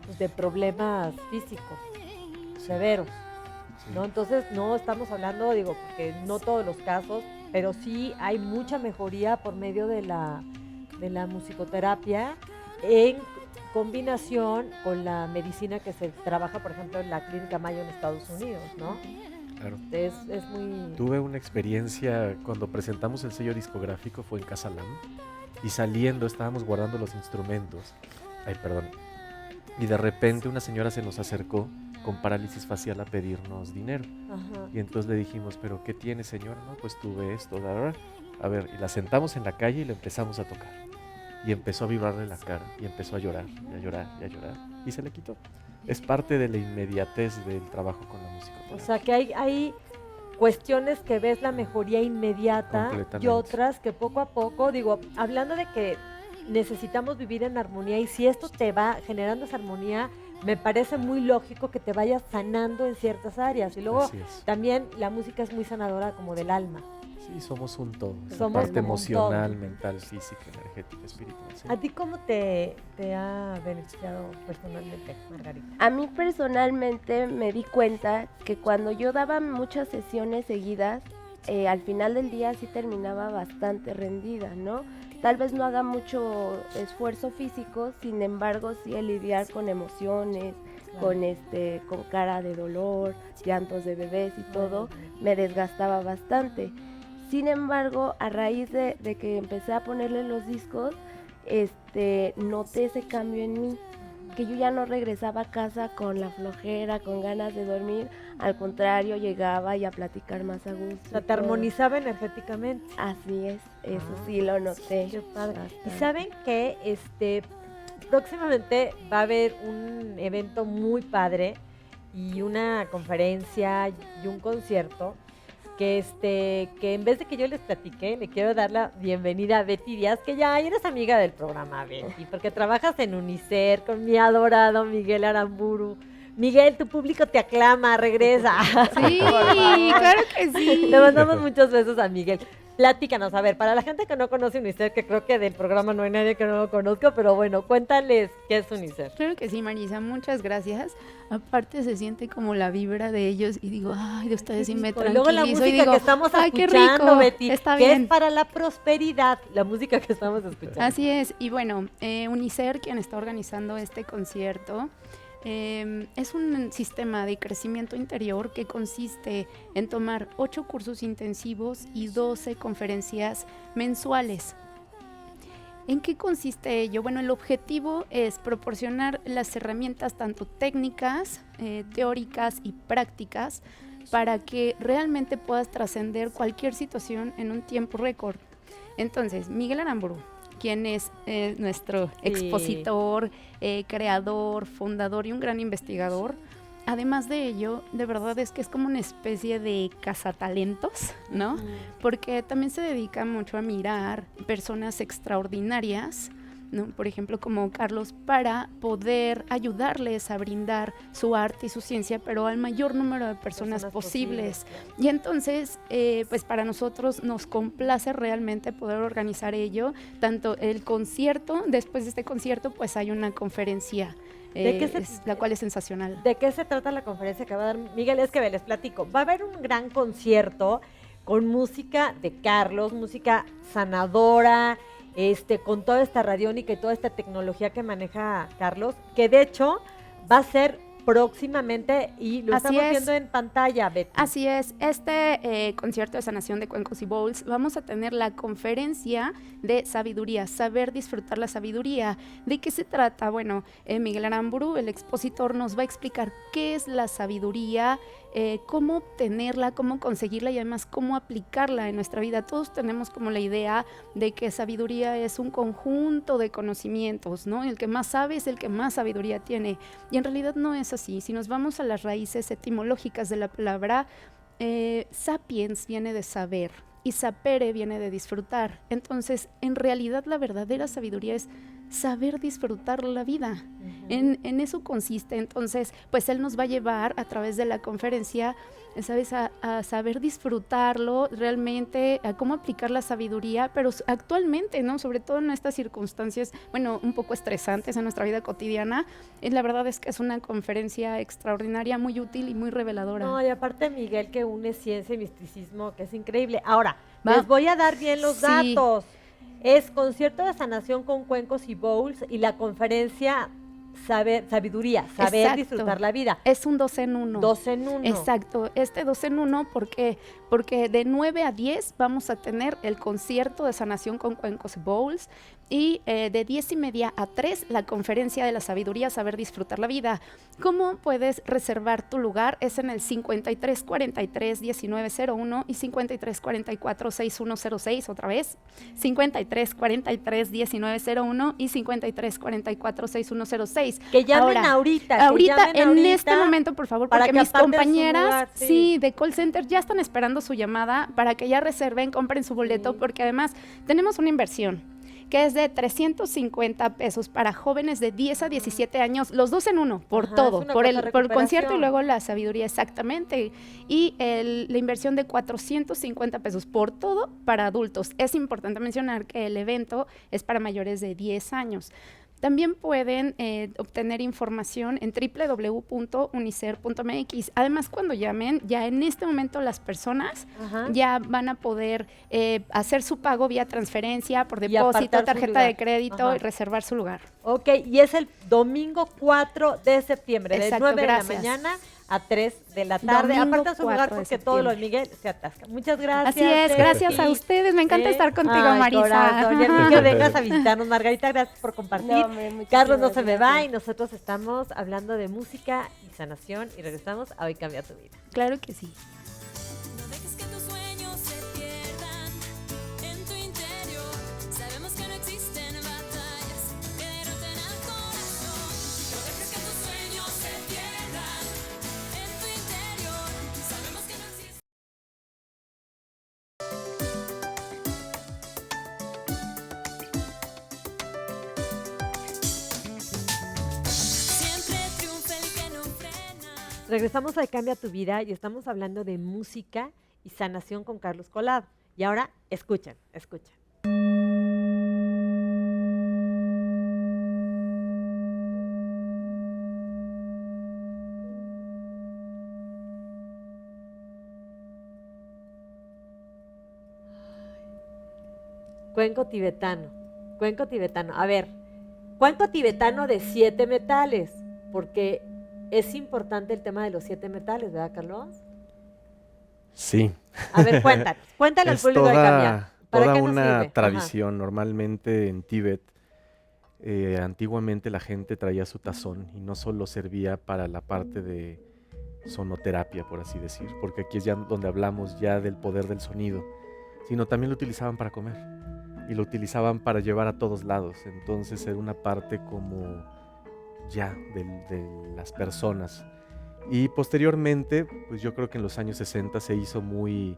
pues de problemas físicos severos, ¿no? Entonces no estamos hablando, digo, porque no todos los casos, pero sí hay mucha mejoría por medio de la musicoterapia en combinación con la medicina que se trabaja, por ejemplo, en la Clínica Mayo en Estados Unidos, ¿no?
Claro.
Es muy...
Tuve una experiencia cuando presentamos el sello discográfico, fue en Casa Lam, y saliendo estábamos guardando los instrumentos. Y de repente una señora se nos acercó con parálisis facial a pedirnos dinero.
Ajá.
Y entonces le dijimos, ¿pero qué tiene, señora? No, pues tuve esto, a ver, y la sentamos en la calle y le empezamos a tocar. Y empezó a vibrarle la cara, y empezó a llorar, y a llorar, y a llorar, y se le quitó. Es parte de la inmediatez del trabajo con la música.
O sea que hay cuestiones que ves la mejoría inmediata y otras que poco a poco, digo, hablando de que necesitamos vivir en armonía, y si esto te va generando esa armonía, me parece muy lógico que te vayas sanando en ciertas áreas. Y luego también la música es muy sanadora como del alma.
Sí, somos un todo.
Somos
parte emocional,
todo.
mental, física, energética, espiritual. Sí.
¿A ti cómo te ha beneficiado personalmente, Margarita?
A mí personalmente me di cuenta que cuando yo daba muchas sesiones seguidas, al final del día sí terminaba bastante rendida, ¿no? Tal vez no haga mucho esfuerzo físico, sin embargo sí el lidiar con emociones, con cara de dolor, llantos de bebés y todo, me desgastaba bastante. Sin embargo, a raíz de que empecé a ponerle los discos, noté ese cambio en mí, que yo ya no regresaba a casa con la flojera, con ganas de dormir, al contrario, llegaba y a platicar más a gusto.
O sea, te armonizaba energéticamente.
Así es, eso sí lo noté.
Qué padre.
Bastante.
Y saben que próximamente va a haber un evento muy padre y una conferencia y un concierto que en vez de que yo les platique, le quiero dar la bienvenida a Betty Díaz, que ya eres amiga del programa, Betty, porque trabajas en UNICER con mi adorado Miguel Aramburu. Miguel, tu público te aclama, regresa.
Sí, claro que sí.
Le mandamos muchos besos a Miguel. Platícanos, a ver, para la gente que no conoce UNICER, que creo que del programa no hay nadie que no lo conozca, pero bueno, cuéntales qué es UNICER.
Claro que sí, Marisa, muchas gracias. Aparte se siente como la vibra de ellos y digo, ay, de ustedes sí me
Y
tranquilizo.
luego la música
y digo,
que estamos
ay, qué
escuchando,
rico,
Betty,
está
que
bien.
es para la prosperidad, la música que estamos escuchando.
Así es, y bueno, UNICER, quien está organizando este concierto, es un sistema de crecimiento interior que consiste en tomar 8 cursos intensivos y 12 conferencias mensuales. ¿En qué consiste ello? Bueno, el objetivo es proporcionar las herramientas tanto técnicas, teóricas y prácticas para que realmente puedas trascender cualquier situación en un tiempo récord. Entonces, Miguel Aramburu, quien es nuestro expositor, creador, fundador y un gran investigador. Además de ello, de verdad es que es como una especie de cazatalentos, ¿no? Porque también se dedica mucho a mirar personas extraordinarias ¿no? Por ejemplo, como Carlos, para poder ayudarles a brindar su arte y su ciencia, pero al mayor número de personas posibles. Y entonces, pues para nosotros nos complace realmente poder organizar ello, tanto el concierto, después de este concierto, pues hay una conferencia, la cual es sensacional.
¿De qué se trata la conferencia que va a dar Miguel? Es que les platico. Va a haber un gran concierto con música de Carlos, música sanadora, con toda esta radiónica y toda esta tecnología que maneja Carlos, que de hecho va a ser próximamente y lo estamos viendo en pantalla, Betty.
Así es, concierto de sanación de cuencos y bowls, vamos a tener la conferencia de sabiduría, saber disfrutar la sabiduría. ¿De qué se trata? Bueno, Miguel Aramburu, el expositor, nos va a explicar qué es la sabiduría, cómo obtenerla, cómo conseguirla y además cómo aplicarla en nuestra vida. Todos tenemos como la idea de que sabiduría es un conjunto de conocimientos, ¿no? El que más sabe es el que más sabiduría tiene, y en realidad no es así. Si nos vamos a las raíces etimológicas de la palabra, sapiens viene de saber y sapere viene de disfrutar. Entonces, en realidad la verdadera sabiduría es saber disfrutar la vida. En eso consiste. Entonces, pues él nos va a llevar a través de la conferencia, ¿sabes? A saber disfrutarlo realmente, a cómo aplicar la sabiduría, pero actualmente, ¿no? Sobre todo en estas circunstancias, bueno, un poco estresantes en nuestra vida cotidiana. La verdad es que es una conferencia extraordinaria, muy útil y muy reveladora.
No, y aparte Miguel, que une ciencia y misticismo, que es increíble. Ahora, les voy a dar bien los datos. Es concierto de sanación con cuencos y bowls y la conferencia sabiduría, saber disfrutar la vida.
Es un 2 en 1.
2 en 1.
Exacto, 2 en 1, ¿por qué? Porque de 9 a 10 vamos a tener el concierto de sanación con cuencos y bowls, y de 10:30 a 3 la conferencia de la sabiduría, saber disfrutar la vida. ¿Cómo puedes reservar tu lugar? Es en el 5343-1901 y 5344-6106, otra vez, 5343-1901 y 5344-6106.
Que llamen ahorita.
En este momento, por favor, porque mis compañeras lugar, de call center ya están esperando su llamada para que ya reserven, compren su boleto, porque además tenemos una inversión que es de 350 pesos para jóvenes de 10 a 17 años, los 2 en 1, por todo, por el concierto y luego la sabiduría, exactamente. Y la inversión de 450 pesos por todo para adultos. Es importante mencionar que el evento es para mayores de 10 años. También pueden obtener información en www.unicer.mx. Además, cuando llamen, ya en este momento las personas ya van a poder hacer su pago vía transferencia, por depósito, tarjeta de crédito y reservar su lugar.
Ok, y es el domingo 4 de septiembre, de 9 de la mañana a 3 de la tarde. Aparta su lugar porque todo lo de Miguel se atasca. Muchas gracias.
Así es, gracias a ustedes. Me encanta estar contigo, Marisa.
Y que vengas a visitarnos. Margarita, gracias por compartir. Carlos, no se me va, y nosotros estamos hablando de música y sanación y regresamos a Hoy Cambia Tu Vida.
Claro que sí.
No dejes que tus sueños se pierdan en tu interior. Sabemos que no existen batallas que derroten al corazón. No dejes que tus sueños se pierdan en tu interior. Sabemos que no existen. Siempre triunfa el que no frena.
Regresamos a Cambia Tu Vida y estamos hablando de música y sanación con Carlos Collado. Y ahora, escuchen. Cuenco tibetano. A ver, cuenco tibetano de 7 metales, porque es importante el tema de los 7 metales, ¿verdad, Carlos?
Sí.
A ver, cuéntale al público de Cambia.
Toda una tradición. Normalmente en Tíbet, antiguamente la gente traía su tazón y no solo servía para la parte de sonoterapia, por así decir, porque aquí es ya donde hablamos ya del poder del sonido, sino también lo utilizaban para comer y lo utilizaban para llevar a todos lados. Entonces era una parte como ya de las personas. Y posteriormente, pues yo creo que en los años 60 se hizo un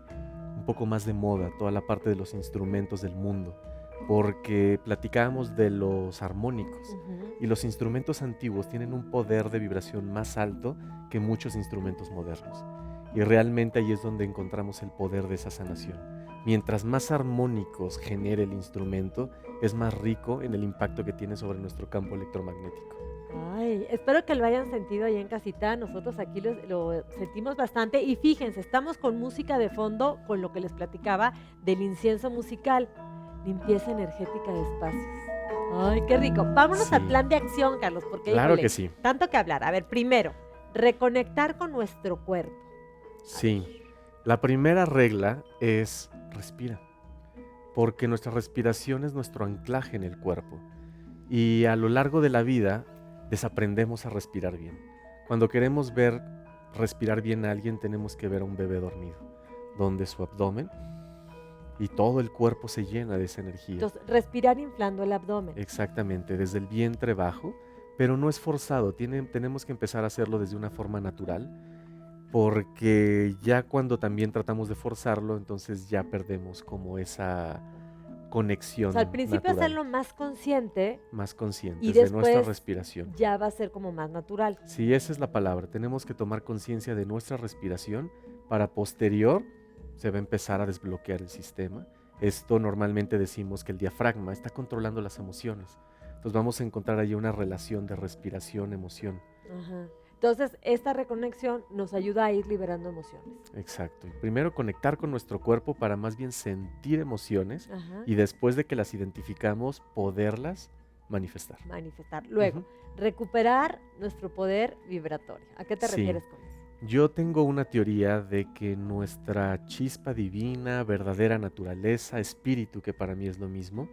poco más de moda toda la parte de los instrumentos del mundo, porque platicábamos de los armónicos
Ujú.
y los instrumentos antiguos tienen un poder de vibración más alto que muchos instrumentos modernos. Y realmente ahí es donde encontramos el poder de esa sanación. Mientras más armónicos genere el instrumento, es más rico en el impacto que tiene sobre nuestro campo electromagnético.
Ay, espero que lo hayan sentido ahí en casita. Nosotros aquí lo sentimos bastante. Y fíjense, estamos con música de fondo, con lo que les platicaba del incienso musical. Limpieza energética de espacios. Ay, qué rico. Vámonos al
Sí.
plan de acción, Carlos, porque
Claro
híjole,
que sí.
tanto que hablar. A ver, primero, reconectar con nuestro cuerpo.
Sí. La primera regla es respira, porque nuestra respiración es nuestro anclaje en el cuerpo. Y a lo largo de la vida desaprendemos a respirar bien. Cuando queremos ver respirar bien a alguien, tenemos que ver a un bebé dormido, donde su abdomen y todo el cuerpo se llena de esa energía.
Entonces, respirar inflando el abdomen.
Exactamente, desde el vientre bajo, pero no es forzado, tenemos que empezar a hacerlo desde una forma natural, porque ya cuando también tratamos de forzarlo, entonces ya perdemos como esa conexión
O sea, al principio
natural,
hacerlo más consciente
más conscientes
y
de nuestra
después
respiración.
ya va a ser como más natural.
Sí, esa es la palabra, tenemos que tomar conciencia de nuestra respiración para posterior se va a empezar a desbloquear el sistema. Esto normalmente decimos que el diafragma está controlando las emociones. Entonces vamos a encontrar ahí una relación de respiración-emoción.
Ajá. Entonces, esta reconexión nos ayuda a ir liberando emociones.
Exacto. Y primero conectar con nuestro cuerpo para más bien sentir emociones
Ajá.
y después de que las identificamos, poderlas manifestar.
Manifestar. Luego,
Ujú.
recuperar nuestro poder vibratorio. ¿A qué te
Sí.
refieres con eso?
Yo tengo una teoría de que nuestra chispa divina, verdadera naturaleza, espíritu, que para mí es lo mismo,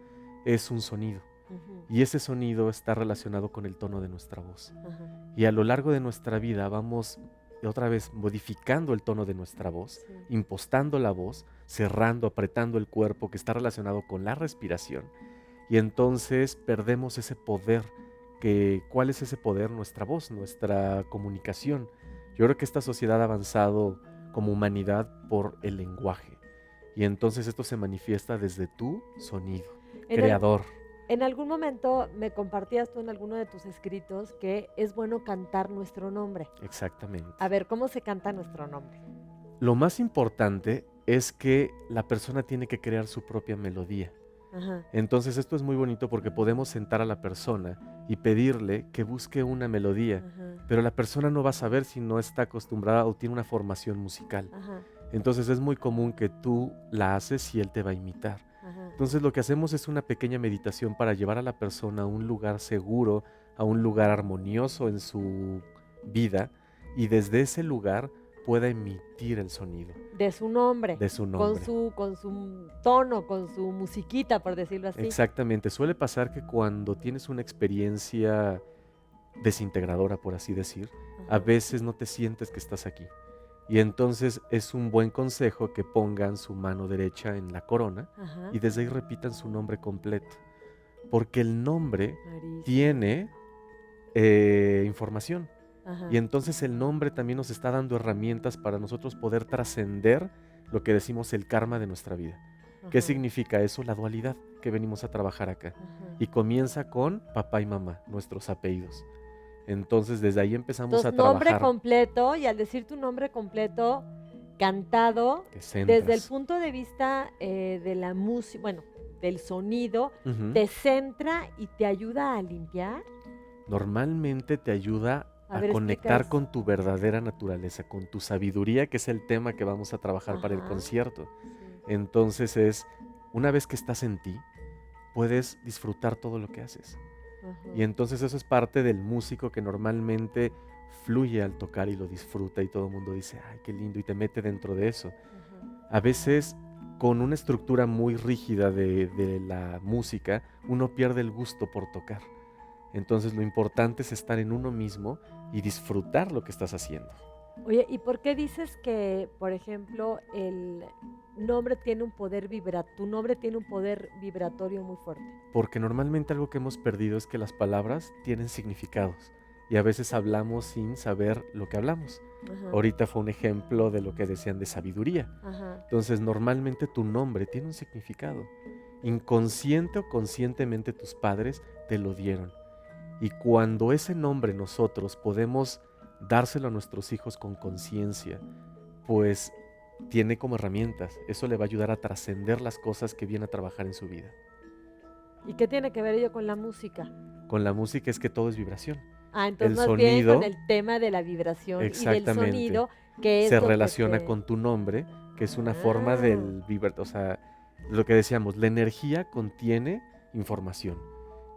es un sonido.
Ujú.
Y ese sonido está relacionado con el tono de nuestra voz.
Ajá.
Y a lo largo de nuestra vida vamos otra vez modificando el tono de nuestra voz,
Sí.
impostando la voz, cerrando, apretando el cuerpo, que está relacionado con la respiración. Y entonces perdemos ese poder. ¿Cuál es ese poder? Nuestra voz, nuestra comunicación. Yo creo que esta sociedad ha avanzado como humanidad por el lenguaje. Y entonces esto se manifiesta desde tu sonido,
En
creador.
En algún momento me compartías tú en alguno de tus escritos que es bueno cantar nuestro nombre.
Exactamente.
A ver, ¿cómo se canta nuestro nombre?
Lo más importante es que la persona tiene que crear su propia melodía.
Ajá.
Entonces esto es muy bonito porque podemos sentar a la persona y pedirle que busque una melodía,
Ajá.
pero la persona no va a saber si no está acostumbrada o tiene una formación musical.
Ajá.
Entonces es muy común que tú la haces y él te va a imitar.
Ajá.
Entonces lo que hacemos es una pequeña meditación para llevar a la persona a un lugar seguro, a un lugar armonioso en su vida y desde ese lugar pueda emitir el sonido
De su nombre.
de su nombre.
Con su tono, con su musiquita, por decirlo así.
Exactamente, suele pasar que cuando tienes una experiencia desintegradora, por así decir, a
Ajá.
veces no te sientes que estás aquí. Y entonces es un buen consejo que pongan su mano derecha en la corona
Ajá.
y desde ahí repitan su nombre completo. Porque el nombre
Marisol.
tiene información.
Ajá.
Y entonces el nombre también nos está dando herramientas para nosotros poder trascender lo que decimos el karma de nuestra vida. ¿Qué
Ajá.
significa eso? La dualidad que venimos a trabajar acá.
Ajá.
Y comienza con papá y mamá, nuestros apellidos. Entonces desde ahí empezamos
Entonces,
a
nombre
trabajar.
completo, y al decir tu nombre completo, cantado,
Te centras.
desde el punto de vista de la música, bueno, del sonido,
Ujú.
te centra y te ayuda a limpiar.
Normalmente te ayuda
A
a
ver,
conectar
explica
con tu verdadera naturaleza, con tu sabiduría, que es el tema que vamos a trabajar para el
Ajá.
concierto.
Sí.
Entonces una vez que estás en ti, puedes disfrutar todo lo que haces.
Ajá.
Y entonces eso es parte del músico que normalmente fluye al tocar y lo disfruta y todo el mundo dice, ay, qué lindo, y te mete dentro de eso.
Ajá.
A veces con una estructura muy rígida de la música, uno pierde el gusto por tocar. Entonces lo importante es estar en uno mismo y disfrutar lo que estás haciendo.
Oye, ¿y por qué dices que, por ejemplo, el nombre tiene un poder tu nombre tiene un poder vibratorio muy fuerte?
Porque normalmente algo que hemos perdido es que las palabras tienen significados y a veces hablamos sin saber lo que hablamos.
Ajá.
Ahorita fue un ejemplo de lo que decían de sabiduría.
Ajá.
Entonces normalmente tu nombre tiene un significado inconsciente o conscientemente tus padres te lo dieron. Y cuando ese nombre nosotros podemos dárselo a nuestros hijos con conciencia, pues tiene como herramientas. Eso le va a ayudar a trascender las cosas que viene a trabajar en su vida.
¿Y qué tiene que ver ello con la música?
Con la música es que todo es vibración.
Ah, entonces
El
más bien
sonido,
con el tema de la vibración y del
exactamente,
sonido, que es
se
lo que
relaciona
te-
con tu nombre, que es una forma del o sea, lo que decíamos, la energía contiene información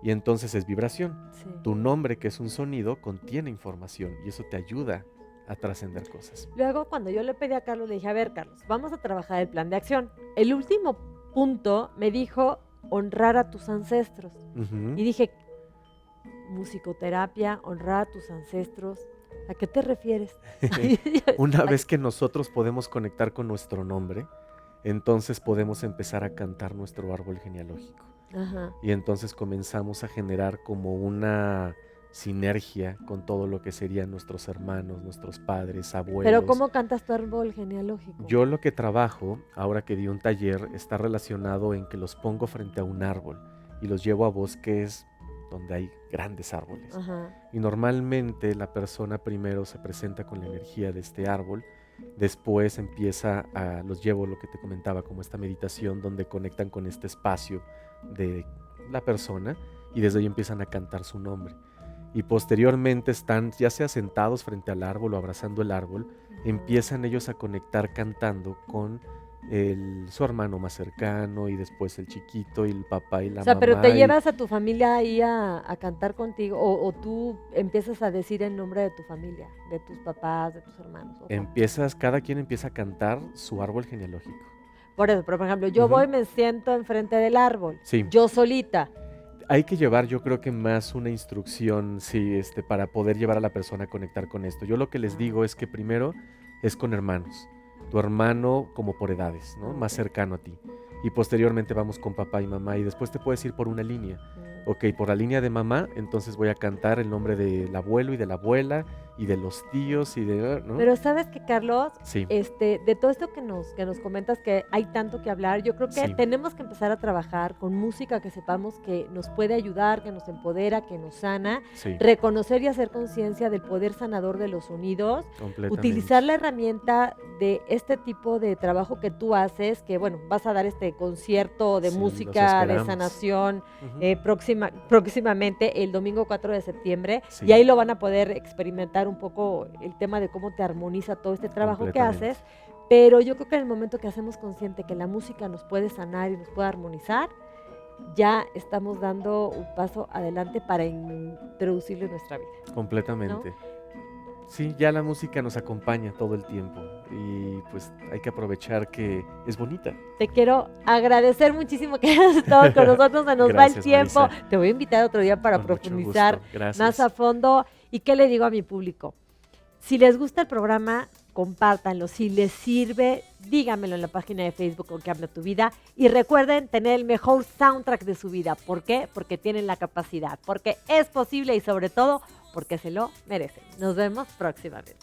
y entonces es vibración.
Sí.
Tu nombre, que es un sonido, contiene información y eso te ayuda a trascender cosas.
Luego, cuando yo le pedí a Carlos, le dije, a ver, Carlos, vamos a trabajar el plan de acción. El último punto me dijo honrar a tus ancestros.
Ujú.
Y dije, musicoterapia, honrar a tus ancestros. ¿A qué te refieres?
Una vez que nosotros podemos conectar con nuestro nombre, entonces podemos empezar a cantar nuestro árbol genealógico.
Ajá.
Y entonces comenzamos a generar como una sinergia con todo lo que serían nuestros hermanos, nuestros padres, abuelos.
Pero ¿cómo cantas tu árbol genealógico?
Yo lo que trabajo, ahora que di un taller, está relacionado en que los pongo frente a un árbol y los llevo a bosques donde hay grandes árboles.
Ajá.
Y normalmente la persona primero se presenta con la energía de este árbol, después los llevo lo que te comentaba, como esta meditación donde conectan con este espacio de la persona y desde ahí empiezan a cantar su nombre. Y posteriormente están ya sea sentados frente al árbol o abrazando el árbol, empiezan ellos a conectar cantando con su hermano más cercano y después el chiquito y el papá y la
O sea,
mamá.
pero te
y-
llevas a tu familia ahí a cantar contigo o tú empiezas a decir el nombre de tu familia, de tus papás, de tus hermanos. o cómo?
Cada quien empieza a cantar su árbol genealógico.
Por eso, pero por ejemplo, yo
Ujú.
voy, me siento enfrente del árbol,
Sí.
yo solita.
Hay que llevar, yo creo que más una instrucción, sí, para poder llevar a la persona a conectar con esto. Yo lo que les digo es que primero es con hermanos. Tu hermano como por edades, ¿no? Más
Ok.
cercano a ti. Y posteriormente vamos con papá y mamá y después te puedes ir por una línea. Ok, por la línea de mamá, entonces voy a cantar el nombre del abuelo y de la abuela y de los tíos y de... ¿no?
Pero sabes que, Carlos,
Sí,
de todo esto que nos comentas que hay tanto que hablar, yo creo que
Sí.
tenemos que empezar a trabajar con música que sepamos que nos puede ayudar, que nos empodera, que nos sana,
sí,
reconocer y hacer conciencia del poder sanador de los sonidos,
completamente.
utilizar la herramienta de este tipo de trabajo que tú haces, que bueno, vas a dar este concierto de
Sí, los
música, de
esperamos.
sanación,
Ujú.
próximamente el domingo 4 de septiembre,
Sí.
y ahí lo van a poder experimentar un poco el tema de cómo te armoniza todo este trabajo que
Completamente.
haces, pero yo creo que en el momento que hacemos consciente que la música nos puede sanar y nos puede armonizar, ya estamos dando un paso adelante para introducirlo en nuestra vida.
Completamente. Sí, ya la música nos acompaña todo el tiempo y pues hay que aprovechar que es bonita.
Te quiero agradecer muchísimo que hayas estado con nosotros, se nos va el
Gracias,
tiempo.
Marisa.
Te voy a invitar otro día para
Con mucho
profundizar
gusto. Gracias.
más a fondo. ¿Y qué le digo a mi público? Si les gusta el programa, compártanlo. Si les sirve, díganmelo en la página de Facebook con Cambia tu Vida. Y recuerden tener el mejor soundtrack de su vida. ¿Por qué? Porque tienen la capacidad, porque es posible y sobre todo porque se lo merecen. Nos vemos próximamente.